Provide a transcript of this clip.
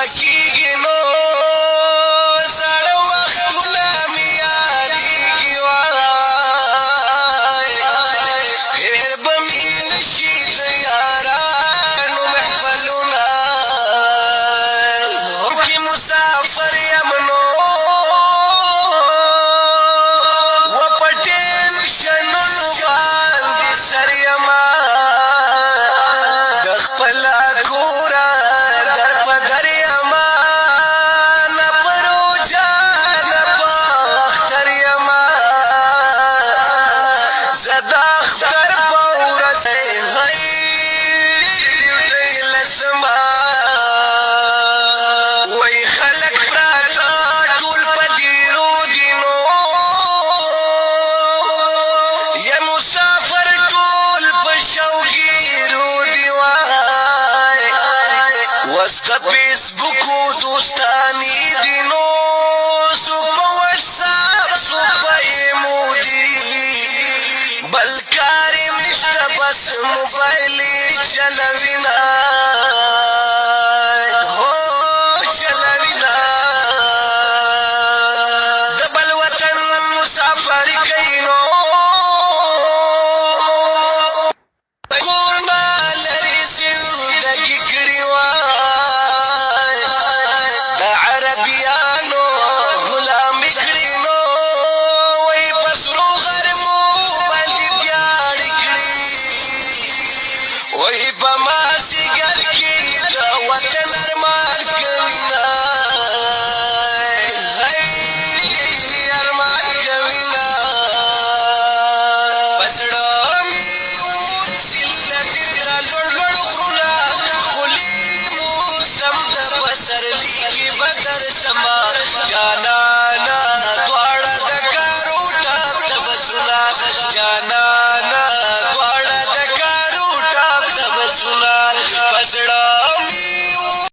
بکیږي نو زړه وختونه مې یادېږي وای هېر به مې نشي د یارانو محفلونه کې مسافر یم نو و په ټینشنونو باندې سر یمه د خپله کوره در په در یمه نه په روژه نه په اختر یمه زه د اختر په ورځ ډیوټۍ لسمه وایي خلک پراته ټول په دیرو دي نو یا مسافر ټول په شوګیرو دي وای وس د فیسبوکو دوستانې دي نو څو په وټساپ څو په ایمو دي بل کار یې نشته بس موبایل یې چلوینه هو چلوینه د بل وطن مسافري کوي نو کور نه لرې زندګي کړې وای د عربیانو غلامي کړې نو وایي په سرو غرمو باندې ویاړې کړې وایي په ماس